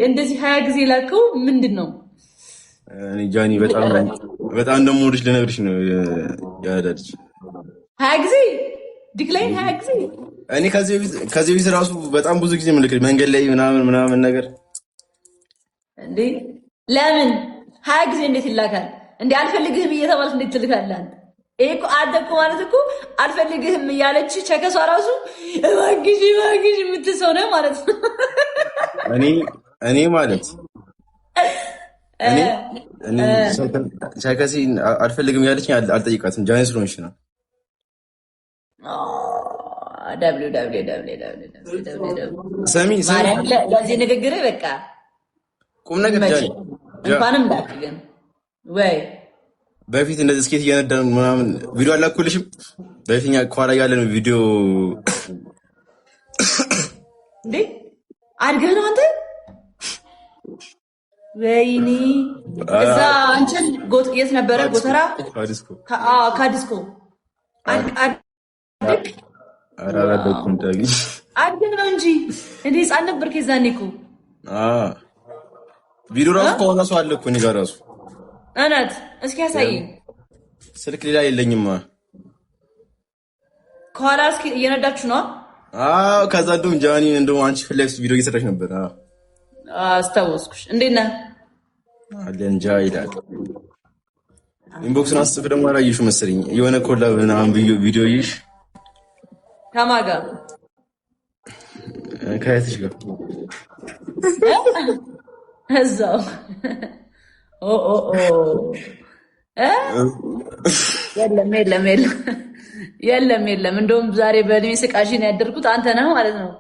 እንደዚህ 20 ጊዜ ላከው ምንድነው? እኔ ጃኒ በጣም እንደምወድሽ ልነግርሽ ነው ያዳድሽ 20 ጊዜ ዲክላይን 20 ጊዜ እኔ ከዚህ ቢት ራሱ በጣም ብዙ ጊዜ ምልክት መንገድ ላይ ምናምን ነገር እንዴ ለምን 20 ጊዜ እንዴት ይላካል እንዴ? አልፈልግህም እየተባልክ እንዴት ትልካለህ አንተ? ይሄ እኮ አንተ እኮ ማለት እኮ አልፈልግህም እያለች ቸከሷ ራሱ እባክሽ የምትሰው ነው ማለት ነው። እኔ ማለት እኔ ቸከሲ አልፈልግም እያለች አልጠይቃትም። ጃኒ ስለሆንሽ ነው። ሰሚ ለዚህ ንግግር በቃ ቁም ነገር ጃኒ እንኳንም እንዳትገም ወይ በፊት እንደዚህ ስኬት እየነዳን ምናምን ቪዲዮ አላኩልሽም። በፊትኛ ኳላ ያለን ቪዲዮ እንዴ አድገህ ነው አንተ? ወይኔ እዛ አንቺን ጎጥ የት ነበረ? ጎተራ ካዲስኮ አድገህ ነው እንጂ እንዴ ህፃን ነበርክ የዛኔ እኮ። ቪዲዮ ራሱ ከሆነ ሰው አለ እኮ እኔ ጋር ራሱ እናት እስኪ ያሳየኝ። ስልክ ሌላ የለኝማ። ከኋላ እስኪ እየነዳችሁ ነው? ከዛ እንደውም ጃኒ አንቺ ፍሌክስ ቪዲዮ እየሰራች ነበር። አስታወስኩሽ። እንዴት ነህ? አለንጃ ይላል። ኢንቦክስን አስጽፍ ደግሞ አላየሽው መሰለኝ የሆነ ኮላብ ምናምን ቪዲዮ ይሽ ከማን ጋር? ከእህትሽ ጋር እዛው የለም። እንደውም ዛሬ በእድሜ ስቃሽ ነው ያደርኩት አንተ ነህ ማለት ነው።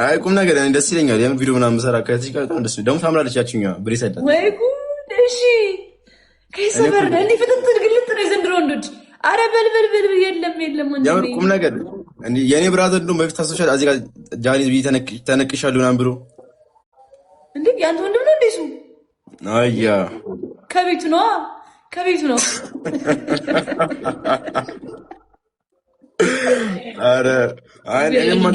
አይ ቁም ነገር ደስ ይለኛል። የምን ቪዲዮ ምናምን ሰራ ከእህትሽ ጋር ደስ ደግሞ ታምራለች። ያችኛዋ ብሬስ አይደል ወይ ጉድ! እሺ ከሰበር እንዴ ፍጥጥ ግልጥ ነው የዘንድሮ ወንዶች። አረ በል የለም ወንድ ያው ቁም ነገር እንዴ የኔ ብራዘር እንደውም በፊት ታስወሻል እዚህ ጋር ጃኒ ቢ ተነቅሻለሁ ምናምን ብሎ እንዴ ያንተ ወንድም ነው እንዴ እሱ? አያ ከቤቱ ነው። አረ እኔማ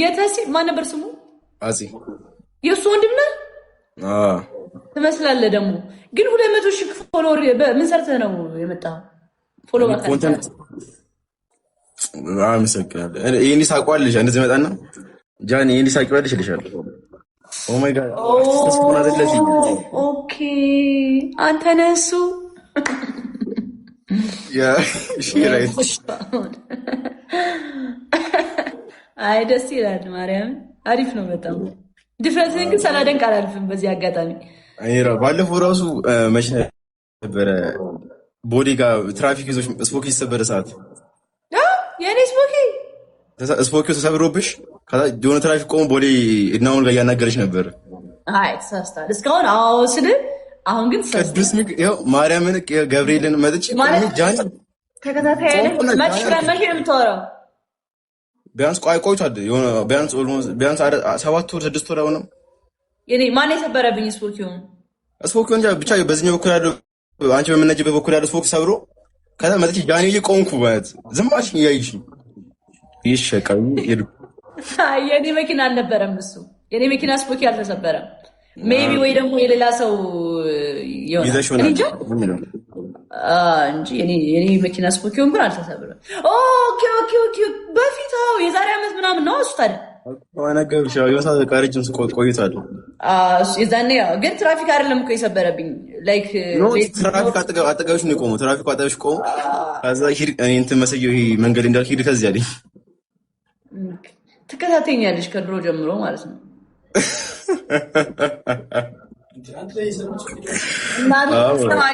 የተሲ ማን ነበር ስሙ? አዚ የእሱ ወንድም ነህ? ትመስላለህ ደግሞ ግን 200,000 ፎሎወር ምን ሰርተህ ነው የመጣው? ፎሎወር ኮንተንት አመሰግናለሁ። ይሄን ይሳቋልሽ እንደዚህ መጣና ጃኒ ይሄን ይሳቋልሽ ይልሻል። ኦ ማይ ጋድ ኦኬ አንተ ነህ እሱ። ያ ሽራይት አይ ደስ ይላል። ማርያም አሪፍ ነው በጣም ዲፍረንስ ግን ሳላደንቅ አላልፍም። በዚህ አጋጣሚ አይራ ባለፈው ራሱ መች ነበረ ቦዲ ጋር ትራፊክ ይዞሽ ስፖኪ ሲሰበር ሰዓት የኔ ስፖኪ ተሰብሮብሽ ከዛ የሆነ ትራፊክ ቆሞ ቦዲ እናውን ጋር ያናገረች ነበር። አይ ተሳስታል እስካሁን ስል አሁን ግን ቅዱስ ይኸው ማርያምን ገብርኤልን መጥቼ ጃኒ ተከታታይ አይደል መች ነው የምታወራው? ቢያንስ ቆይቷል የሆነ ቢያንስ 7 ወር 6 ወር አሁንም የኔ ማን የሰበረብኝ ስፖኪውን እንጃ ብቻ በዚህኛው በኩል ያለው አንቺ በመነጅበት በኩል ያለው ስፖኪ ሰብሮ ከዛ መጥቼ ጃኒ እየቆምኩ ማለት ዝም አልሽኝ እያየሽኝ ይሸቀሉ ይሄዱ። የኔ መኪና አልነበረም እሱ የኔ መኪና ስፖኪ አልተሰበረም። ሜቢ ወይ ደግሞ የሌላ ሰው ይሆናል እንጂ የኔ መኪና ስፖኪውን ግን አልተሰበረም። ኦኬ በፊት የዛሬ ዓመት ምናምን ነው እሱ ታዲያ ነገርሽ የሆነ ቀርጅም ቆይቷል። የዛኔ ግን ትራፊክ አይደለም እኮ የሰበረብኝ ላይክ ትራፊክ አጠገብሽ ነው የቆመው። ትራፊክ አጠገብሽ ቆሞ ከዛ ሂድ እኔ እንትን መሰየው ይሄ መንገድ እንዳልክ ሂድ ከዚህ አለኝ። ትከታተኛለሽ ከድሮ ጀምሮ ማለት ነው።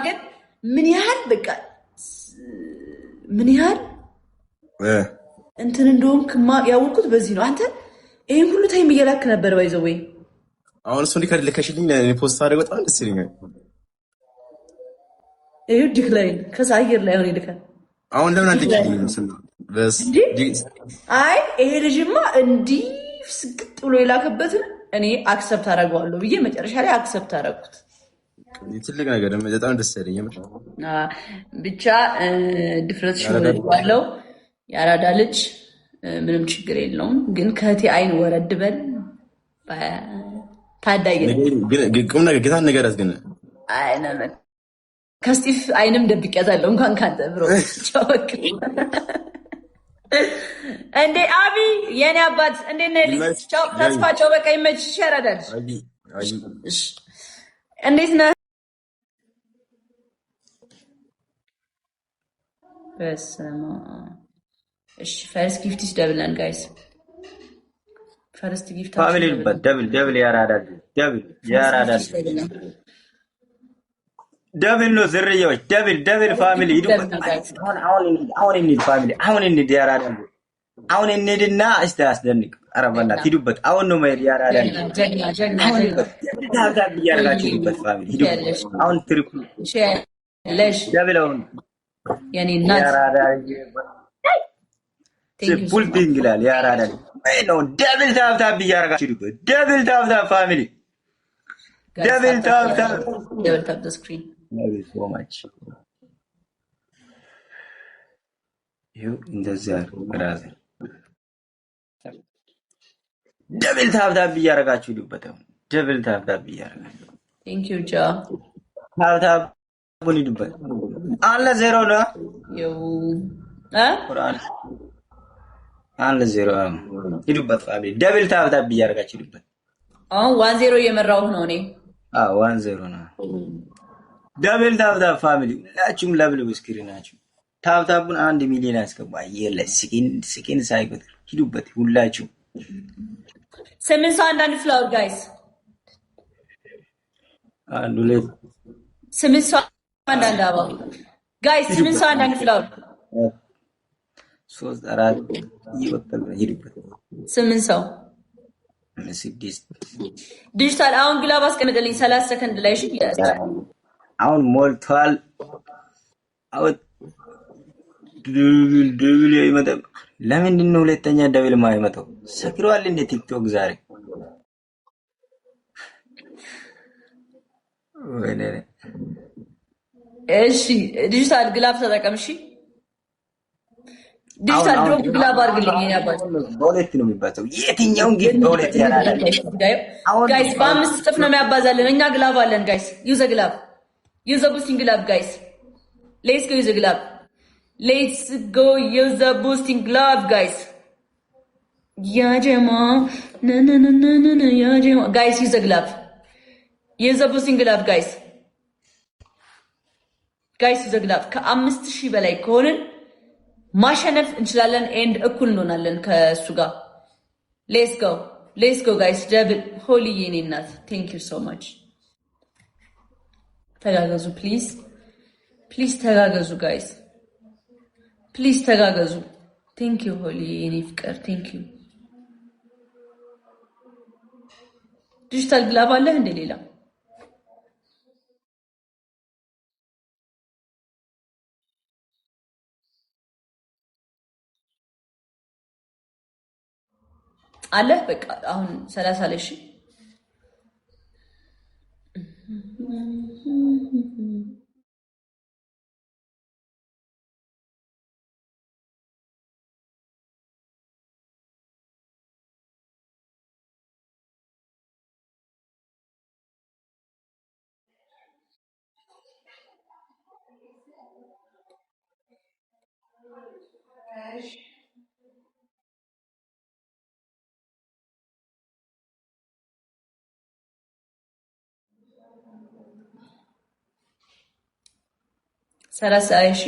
ግን ምን ያህል በቃ ምን ያህል እንትን እንደውም ያወቅኩት በዚህ ነው። አንተ ይሄን ሁሉ ታይም እየላክ ነበር ባይዘው ወይ አሁን እሱ እንዲከል ልከሽልኝ ለኔ ፖስት አድርገው በጣም ደስ ይለኛል። ይሄ ዲክላይን ከዛ አየር ላይ ሆነ ይልካል። አሁን ለምን አንልክልኝ በስ አይ ይሄ ልጅማ እንዲህ ስግጥ ብሎ የላከበትን እኔ አክሰፕት አደርገዋለሁ ብዬ መጨረሻ ላይ አክሰፕት አደረኩት። ትልቅ ነገር በጣም ደስ ያለኝ ብቻ ድፍረትሽ ነው ያለው ያራዳ ልጅ ምንም ችግር የለውም። ግን ከእቴ አይን ወረድ በል ታዳጊ ቁም ነገር ጌታን ንገራት። ግን ከስቲፍ አይንም ደብቄያታለሁ እንኳን ካንተ ብሮ ቻወቅ እንዴ አቢ የኔ አባት እንዴት ነህ? ልጅ ቻው ተስፋቸው በቃ ይመችሽ። ያራዳል እንዴት ነህ? በስመ አብ። እሺ ፈርስት ጊፍት ኢዝ ደብል አንድ ጋይስ ፈርስት ጊፍት ፋሚሊ ደብል ያራዳል ደብል ነው ዝርያዎች ደብል ፋሚሊ ይዱበት። አሁን እንሂድ ፋሚሊ አሁን እንሂድ ያራዳል አሁን እንሂድና እስቲ አስደንቅ። ኧረ በእናትህ ሂዱበት። አሁን ነው መሄድ ያራዳል። ጀግና ታብታብ እያደረጋችሁ ሂዱበት ፋሚሊ ሂዱበት። አሁን ትሪፕል ደብል አሁን የኔ እናት ያራዳል ፑልቲንግ ይላል ያራዳል ነው። ደብል ታብታብ እያደረጋችሁ ሂዱበት። ደብል ታብታብ ፋሚሊ ደብል ታብታብ the screen. Thank you so much. You እንደዚህ ብራዘር ደብል ታብታብ እያደረጋችሁ ሂዱበት። ደብል ታብታብ እያደረጋችሁ Thank you ጃ ታብታብ ሂዱበት። አለ ዜሮ ነው ዩ ቁርአን አለ ዜሮ ሂዱበት ፋሚሊ ደብል ታብታብ እያደረጋችሁ ሂዱበት። 1-0 እየመራሁ ነው እኔ 1-0 ነው። ደብል ታብታብ ፋሚሊ ሁላችሁም ለብል ስክሪን ናችሁ። ታብታቡን 1 ሚሊዮን ያስገባ የለ ስኪን ሳይቆጥር ሂዱበት ሁላችሁ። 8 ሰው አንዳንድ ፍላወር ጋይስ 8 ሰው አንዳንድ አበባ ጋይስ 8 ሰው አንዳንድ ፍላወር 3-4 ይወጣል ሂዱበት 8 ሰው 6 ዲጂታል አሁን ግላብ አስቀምጥልኝ 30 ሰከንድ ላይ እሺ። አሁን ሞልቷል። አሁን ደብል ይመጣ። ለምንድን ነው ሁለተኛ ደብል የማይመጣው? ሰክሯል እንደ ቲክቶክ ዛሬ ወይኔ። እሺ ዲጂታል ግላብ ተጠቀም እሺ። ዲጂታል ድሮፕ ግላብ አድርግልኝ ያባጭ በሁለት ነው የሚባለው። የትኛውን ጊፍ በሁለት ያራዳል ጋይስ? በ5 እጥፍ ነው የሚያባዛልን። እኛ ግላብ አለን ጋይስ። ዩዘ ግላብ ዩዘ ቦስቲንግ ግላብ ጋይስ። ሌትስ ጎ ዩዘ ግላብ ሌትስ ጎ ዩዘ ቦስቲንግ ግላብ ጋይስ። ያ ጀማ ነነነነነ ያ ጀማ ጋይስ ዩዘ ግላብ ዩዘ ቦስቲንግ ግላብ ጋይስ ዩዘ ግላብ ከ5000 በላይ ከሆንን ማሸነፍ እንችላለን ኤንድ እኩል እንሆናለን ከሱ ጋር። ሌትስ ጎ ጋይስ ደብል ሆሊ የኔ እናት ቴንክ ዩ ሶ ማች። ተጋገዙ ፕሊዝ ተጋገዙ ጋይስ ፕሊዝ ተጋገዙ። ቴንክ ዩ ሆሊ የኔ ፍቅር ቴንክ ዩ። ዲጂታል ግላብ አለህ እንደ ሌላ አለ በቃ አሁን 30 ላይ እሺ። ሰላሳ እሺ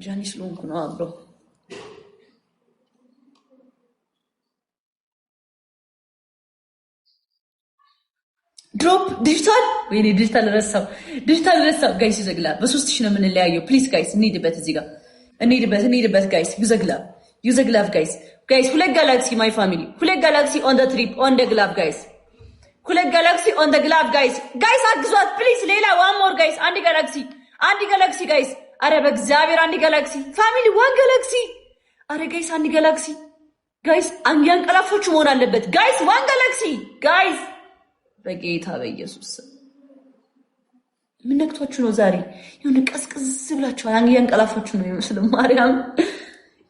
ጃኒ ስለሆንኩ ነው አብሮ ድሮፕ ዲጂታል ወይኔ ዲጂታል ረሳው ጋይስ ይዘግላል። በ3000 ነው የምንለያየው። ፕሊዝ ጋይስ እንሂድበት፣ እዚህ ጋር እንሂድበት ጋይስ። ይዘግላብ ጋይስ ሁለት ጋላክሲ ማይ ፋሚሊ፣ ሁለት ጋላክሲ ኦን ደ ትሪፕ ኦን ደ ግላብ ጋይስ፣ ሁለት ጋላክሲ ኦን ደ ግላብ ጋይስ አግዟት ፕሊዝ። ሌላ ዋን ሞር ጋይስ፣ አንድ ጋላክሲ አረ በእግዚአብሔር አንድ ጋላክሲ ፋሚሊ ዋን ጋላክሲ አረ ጋይስ አንድ ጋላክሲ ጋይስ አንያንቀላፎቹ መሆን አለበት ጋይስ ዋን ጋላክሲ ጋይስ በጌታ በኢየሱስ ምን ነክቷችሁ ነው ዛሬ የሆነ ቀስቅዝ ብላችኋል አንያንቀላፎቹ ነው ይመስል ማርያም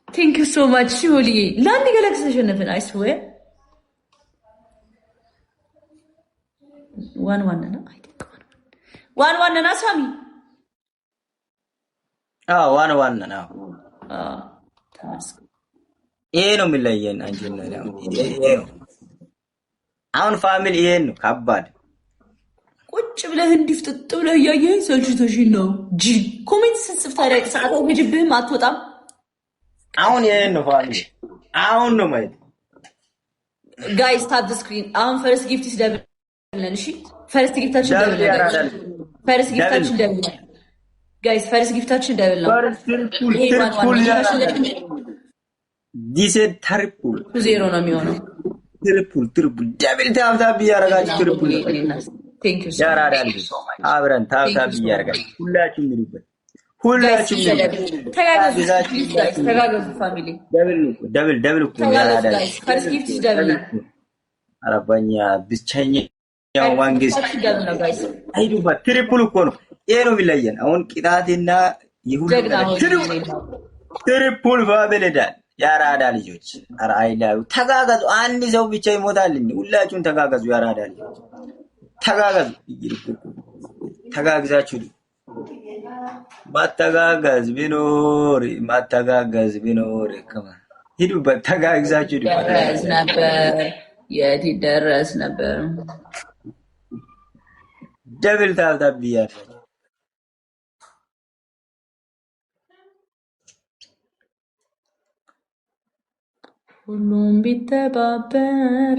ቴንክ ዩ ሶ ማች ሺውሊ ለአንድ ጋላክሲ ተሸነፈን አይስ ወይ ዋን ነው አይ ቲንክ ዋን ነው ሳሚ ዋን ነው ተመስገን ይሄ ነው የሚለየን አንቺና አሁን ፋሚሊ ይሄ ነው ከባድ ቁጭ ብለህ እንዲፍጥጥ ብለህ እያየህ ሰልችቶሽ ነው ጂ ኮሜንት ስጽፍ ታዲያ ሰዓት ወጅብህም አትወጣም አሁን ይሄ ነው ፋሚሊ አሁን ነው ማለት ጋይስ ታፕ ዘ ስክሪን አሁን ፈርስት ጊፍት ይደብለን እሺ ፈርስት ጊፍታችን ደብለን ፈርስት ጊፍታችን ደብለን ጋይስ ፈርስት ጊፍታችን ደብለን ትሪፕል ዲስ ትሪፕል 0 ነው የሚሆነው ትሪፕል ደብል ታፕ ያረጋችሁ ትሪፕል ቴንክ ዩ ያራዳል አብረን ታፕ ያረጋችሁ ሁላችሁም ተጋገዙ ፋሚሊ ደብል ያራዳል ፈርስት ጊፍት ደብል አረባኛ ብቻኛ ዋንጌስ አይዱባ ትሪፕል እኮ ነው ይሄ ነው የሚለየን አሁን ቅጣትና ይሁን ትሪፕል ፋሚሊዳል ያራዳ ልጆች አረ አይላዩ ተጋጋዙ አንድ ሰው ብቻ ይሞታል ሁላችሁም ተጋጋዙ ያራዳ ልጆች ተጋጋዙ ተጋግዛችሁ ማተጋጋዝ ቢኖር ከማ ሂዱበት ተጋግዛችሁ ነበር የት ይደረስ ነበር ደብል ታፕ ያያችሁ ሁሉም ቢተባበር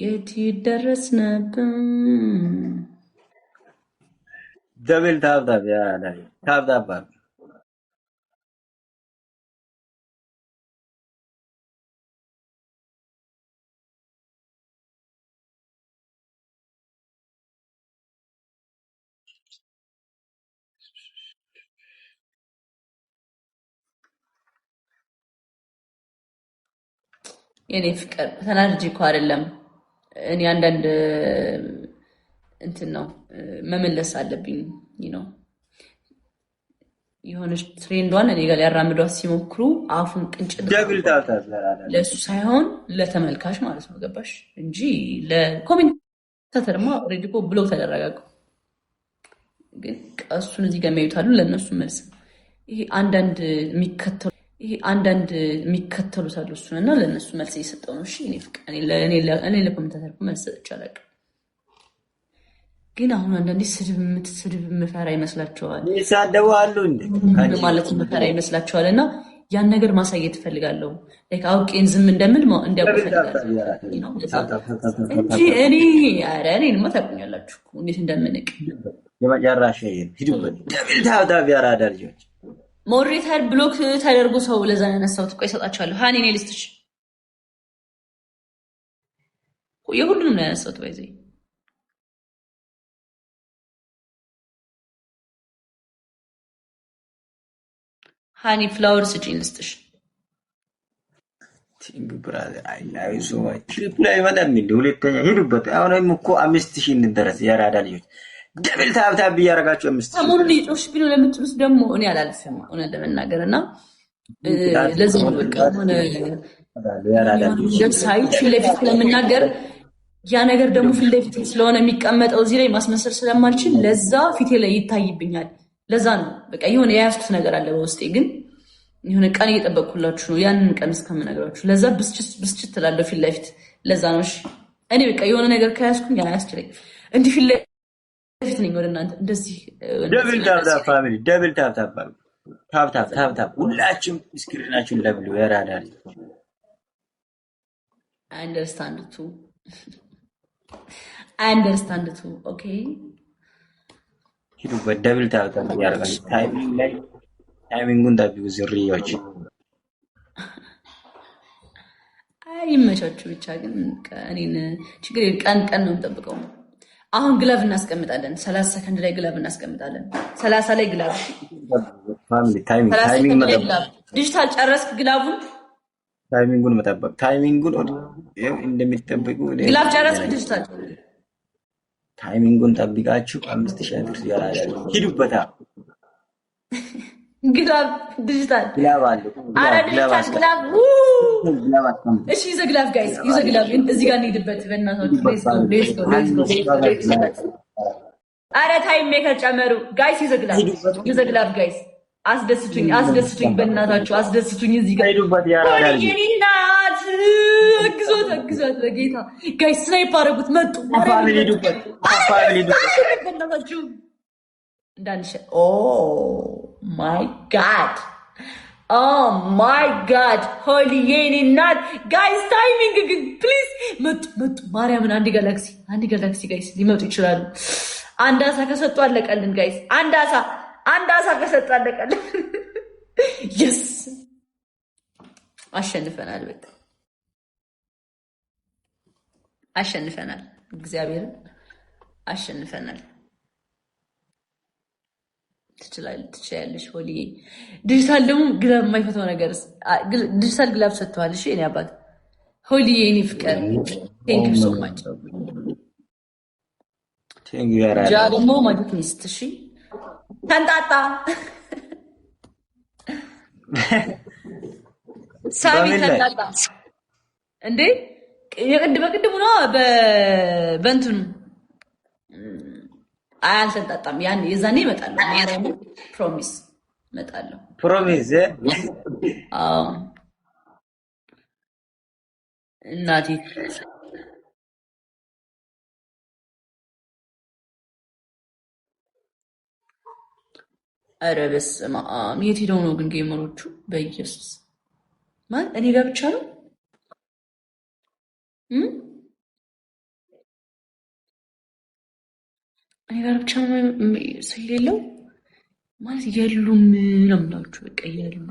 የት ይደረስ ነበር ደብል ታፕ ያያችሁ ታፕ የኔ ፍቅር ተናድጄ እኮ አይደለም እኔ አንዳንድ እንትን ነው መመለስ አለብኝ ነው የሆነች ትሬንዷን እኔ ጋር ያራምዷት ሲሞክሩ አፉን ቅንጭት ደብል ታፕ ለሱ ሳይሆን ለተመልካች ማለት ነው ገባሽ እንጂ ለኮሜንታተርማ ኦሬዲ እኮ ብሎ ተደረጋገው ግን እሱን እዚህ ጋር የሚያዩታሉ ለእነሱ መልስ ይሄ አንዳንድ የሚከተሉት አሉ እሱንና ለእነሱ መልስ እየሰጠው ነው እሺ እኔ ፍቅር እኔ ለኮሜንታተር መልስ ሰጥቻለሁ ግን አሁን አንዳንዴ ስድብ መፈራ ይመስላችኋል ይሳደባሉ እንዴ ማለት መፈራ ይመስላችኋል እና ያን ነገር ማሳየት እፈልጋለሁ ላይክ አውቄን ዝም እንደምል እንዲያውቁ እፈልጋለሁ እንጂ እኔንማ ታውቁኛላችሁ እንዴት እንደምንቅ የመጨረሻ ሂዱበት ደብል ታፕ ያራዳ ልጆች ሞዴሬተር ብሎክ ተደርጎ ሰው ለዛ ያነሳውት ቆይ ሰጣቻለሁ ሃኒ እኔ ልስጥሽ የሁሉንም ነው ያነሳውት ባይዘ ሃኒ ፍላወር ስጪኝ ልስጥሽ ቲንግ ብራዘር አይ ላቭ ዩ ሶ ማች ትሪፕል አይመጣም እንዴ ሁለተኛ ሂዱበት አሁንም እኮ 5000 እንደረስ ያራዳ ልጆች ደብል ታፕ ያረጋችሁ 5000 ሰሞኑን ይጮሽ ቢሉ ለምትሉስ ደግሞ እኔ አላልፍም እውነት ለመናገርና ለዚህ በቃ ሆነ ያራዳ ልጆች ሳይት ለፊት ለምናገር ያ ነገር ደግሞ ፊት ለፊት ስለሆነ የሚቀመጠው እዚህ ላይ ማስመሰል ስለማልችል ለዛ ፊቴ ላይ ይታይብኛል ለዛ ነው በቃ የሆነ ያያስኩት ነገር አለ በውስጤ ግን የሆነ ቀን እየጠበቅኩላችሁ ነው ያንን ቀን እስከምነግራችሁ ለዛ ብስጭት ትላለሁ ፊት ለፊት ለዛ ነው እሺ እኔ በቃ የሆነ ነገር ከያዝኩኝ አያስችለኝ እንዲህ ፊት ለፊት ነኝ ወደ እናንተ እንደዚህ ደብል ታፕ ፋሚሊ ደብል ታፕ ሁላችሁም ስክሪናችሁን ለብሉ ያራዳል I understand too okay ሂዱበት ደብል ታፕ ያረጋችሁ ታይሚንጉን ዳቢው ዝርያዎች ይመቻችሁ ብቻ ግን እኔን ችግር ቀን ነው የምጠብቀው አሁን ግላቭ እናስቀምጣለን። 30 ሰከንድ ላይ ግላቭ እናስቀምጣለን። 30 ላይ ግላቭ ፋሚሊ ታይሚንግ መጠበቅ። ዲጂታል ጨረስክ? ግላቡን ታይሚንጉን መጠበቅ። ታይሚንጉን እንደሚጠብቁ ግላቭ ጨረስክ? ዲጂታል ታይሚንጉን ጠብቃችሁ 5000 አድርሱ ያላችሁ ሂዱበታ። ግላቭ ዲጂታል ግላቭ አለ። አረ ዲጂታል ግላቭ እሺ፣ ይዘ ግላቭ ጋይስ፣ ይዘ ግላቭ እዚህ ጋር እንሂድበት በእናታችሁ። ሌትስ ጎ። አረ ታይም ሜከር ጨመሩ ጋይስ። ይዘ ግላቭ ጋይስ። አስደስቱኝ በእናታችሁ አስደስቱኝ። እዚህ ጋር ሂዱበት ያራዳል። የኔ እናት እግዟት በጌታ ጋይስ። ስናይፕ አደረጉት መጡ። ፋሚሊ ሂዱበት በእናታችሁ እንዳንሸ ኦ ማይ ጋድ ሆሊ የኔ እናት ጋይስ። ታይሚንግ ግን ፕሊዝ መጡ ማርያምን። አንድ ጋላክሲ ጋይስ ሊመጡ ይችላሉ። አንድ አሳ ከሰጡ አለቀልን ጋይስ። አንድ አሳ ከሰጡ አለቀልን። የስ አሸንፈናል። በቃ አሸንፈናል። እግዚአብሔርን አሸንፈናል። ትችላለሽ ሆሊ። ዲጂታል ደግሞ ግላብ የማይፈታው ነገር ዲጂታል ግላብ ሰጥተዋል። እሺ እኔ አባት ሆሊ የኔ ፍቅር ቴንክ ዩ ሶ ማች። ጃ ደግሞ ማጂክ ሚስት። እሺ ተንጣጣ ሳሚ ተንጣጣ እንዴ! በቅድሙ ነው በእንትኑ አልተንጣጣም። የዛኔ እመጣለሁ። ማርያም ፕሮሚስ እመጣለሁ። ፕሮሚስ አዎ እናቴ። ኧረ በስመ አብ የት ሄደው ነው ግን ጌመሮቹ? በኢየሱስ ማለት እኔ ጋር ብቻ ነው እኔ ጋር ብቻ ነው ሰው የሌለው ማለት የሉም ነው የምላችሁ። በቃ የሉም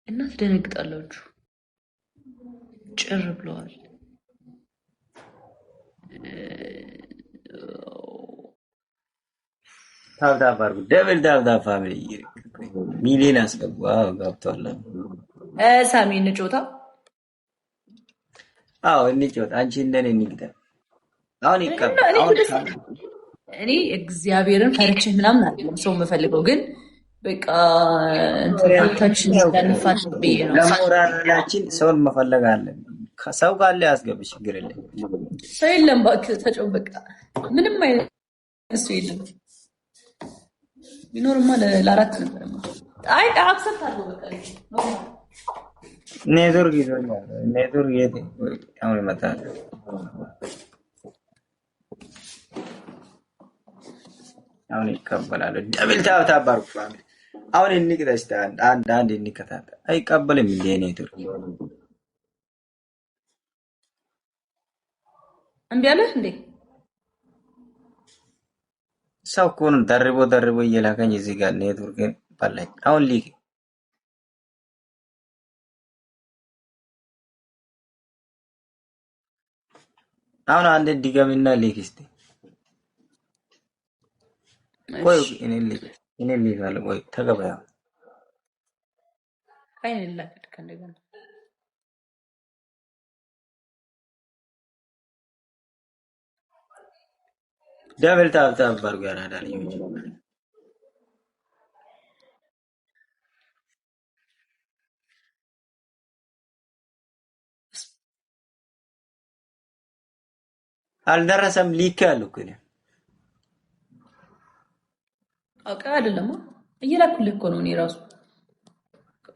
እና ትደነግጣላችሁ። ጭር ብለዋል። ታብታብ አድርጉ። ደብል ታብታብ ፋሚሊ ሚሊዮን አስገቡ። ገብቷል። ሳሚ እንጮታ። እንጮት። አንቺ እንደኔ እንግጠም። አሁን እኔ እግዚአብሔርን ፈርቼ ምናምን አይደለም ሰው የምፈልገው፣ ግን በቃ እንትታችን እንዳንፋት ብዬ ነው። ሞራላችን ሰውን መፈለግ አለን። ሰው ካለ ያስገብ፣ ችግር የለም። ሰው የለም እባክህ ተጨው። በቃ ምንም አይነት ሰው የለም። ቢኖርማ ለአራት ነበር። አይ አክሰፕት አድርጎ በቃ ኔትወርክ ይዞኛል። ኔትወርክ የት አሁን ይመጣል። አሁን ይቀበላል። ደብል ታብታብ አድርጉ ፋሚሊ። አሁን እንቅደስ አንድ እንከታተል። አይቀበልም እንደ ኔትወርክ እምቢ አለህ እንዴ? ሰው እኮ ነው ደርቦ እየላከኝ እዚህ ጋር ኔትወርክ ባላኝ። አሁን ሊክ አሁን አንድ ድገምና ሊክ እስቲ። ቆይ እኔ ሊክ አለ። ቆይ ተገበያ አይን ላከት ከእንደገና ደብል ታብታብ አድርጉ። ያራዳል አልደረሰም። ሊክ ያለው እኮ ነው። አውቃ አይደለም እየላኩልህ እኮ ነው። እኔ ራሱ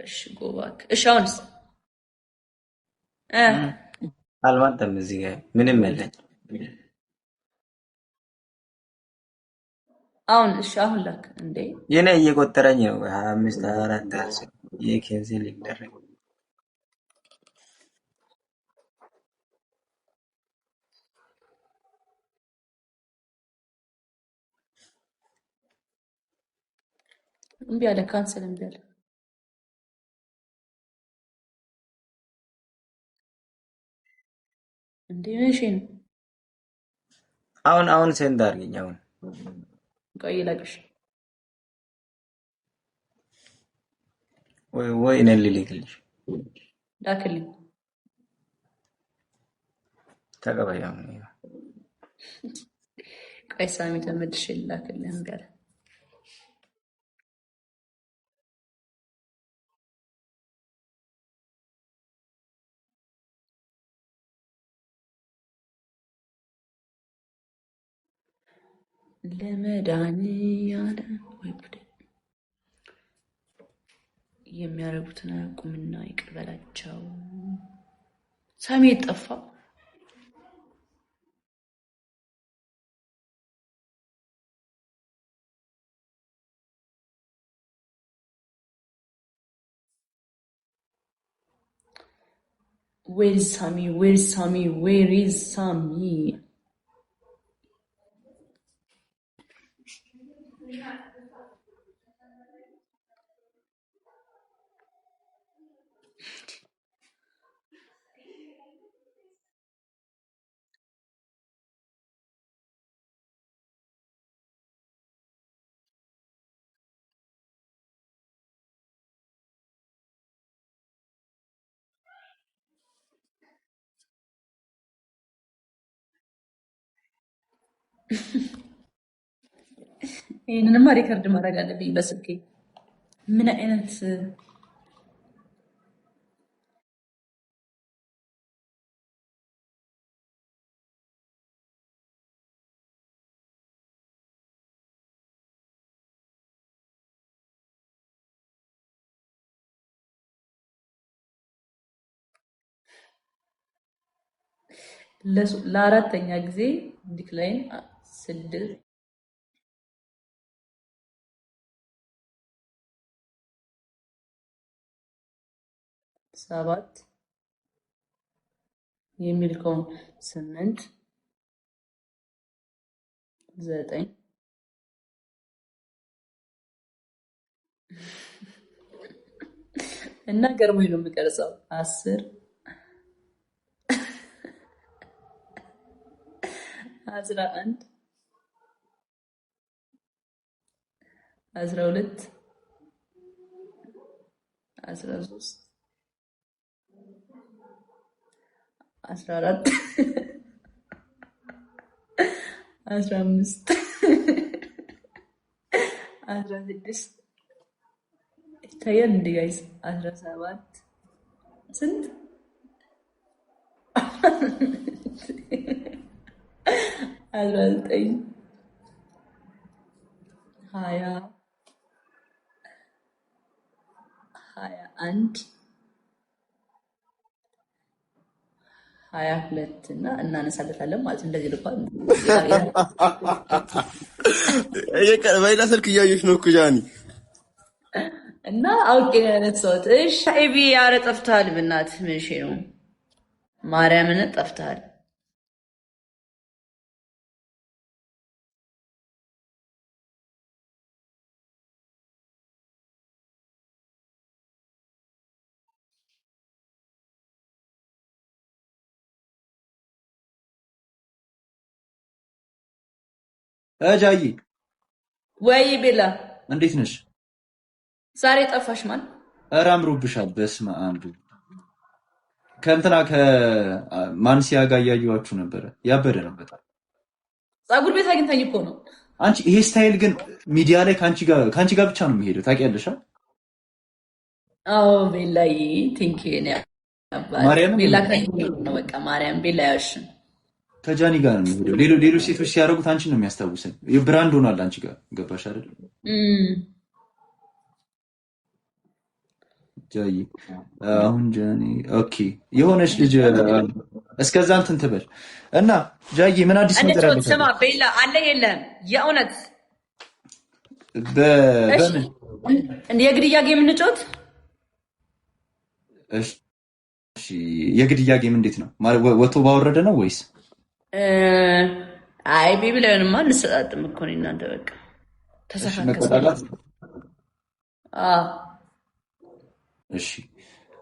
እሺ ጎባክ። እሺ አሁንስ አልመጣም። እዚህ ጋር ምንም የለኝ። አሁን እሺ አሁን ላክ እንዴ። የኔ እየቆጠረኝ ነው። 25 24 አርሰ የኬንሲል ይደረግ እምቢ አለ። ካንሰል እምቢ አለ። እንዴ እሺ ነው አሁን ሴንድ አድርገኝ አሁን ቆይ ላቅሽ ወይ እኔ ልልክልሽ ላክልኝ ተቀበያ ቆይ ሳሚ ተመልሼ ላክልኝ ጋር ለመዳን ያለ ወይ ጉድ የሚያረጉትን አቁምና ይቅር በላቸው። ሳሚ ጠፋ። Where is Sami? Where is Sami? Where is Sami? ይሄንንማ ሪከርድ ማድረግ አለብኝ በስልኬ። ምን አይነት ለአራተኛ ጊዜ ዲክላይን 6 7 የሚልከውን 8 9 እና ገርሞኝ ነው የምቀርጸው 10 11 12 13 14 15 16 ይታያል እንዴ ጋይስ 17 ስንት 19 20 21 22 እና እናነሳለታለን ማለት እንደዚህ ልባል በሌላ ስልክ እያየሽ ነው እኮ ጃኒ እና አውቄ ያነሳሁት። እሺ ኤቢ ኧረ ጠፍተሃል፣ በእናትህ ምን እሺ ነው ማርያምን ጠፍተሃል። ጃይ ወይ ቤላ እንዴት ነሽ? ዛሬ ጠፋሽ ማን? ኧረ አምሮብሻል። በስመ አብ ከእንትና ከማንሲያ ጋር እያየኋችሁ ነበረ። ያበደ ነው በጣም። ፀጉር ቤት አግኝታኝ እኮ ነው። አንቺ ይሄ ስታይል ግን ሚዲያ ላይ ከአንቺ ጋር ብቻ ነው የሚሄደው ታውቂያለሽ? አዎ ቤላዬ ቲንክ ነው ማርያም ቤላ ነው በቃ ማርያም ቤላ ያሽን ከጃኒ ጋር ነው የሚሄደው። ሌሎች ሴቶች ሲያደርጉት አንቺን ነው የሚያስታውሰን። የብራንድ ሆኗል አንቺ ጋር ገባሽ አይደል? ጃይ አሁን ጃኒ ኦኬ የሆነች ልጅ እስከዛ እንትን ትበል እና ጃይ ምን አዲስ ነገር አለ? ስማ ቤላ አለ የለም የእውነት በምን የግድያ ጌም እንጫወት? እሺ የግድያ ጌም እንዴት ነው? ወጥቶ ባወረደ ነው ወይስ? አይ ቤቢ ላይንማ እንሰጣጥም እኮ ነው እናንተ በቃ ተሰፋከሰላት። እሺ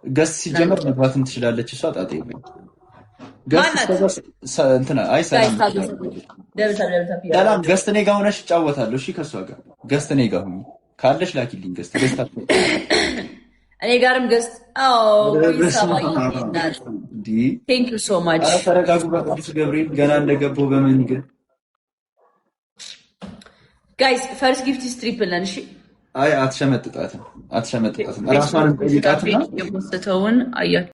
ገስ ሲጀመር መግባትም ትችላለች እሷ ጣጣ ይበል። ገስ እንትና አይ ሰላም ሰላም ገስት እኔ ጋር ሆነሽ እጫወታለሁ። እሺ ከሷ ጋር ገስት እኔ ጋር ሁኚ ካለሽ ላኪልኝ ገስት እኔ ጋርም ገስት ቴንክ ዩ ሶ ማች። ተረጋጉ። በቅዱስ ገብርኤል ገና እንደገባው በመንገድ ጋይስ ፈርስት ጊፍት ስትሪፕል ነን። እሺ አይ አትሸመጥጣትም ራሷን ጠይቃትና የፖስተውን አያ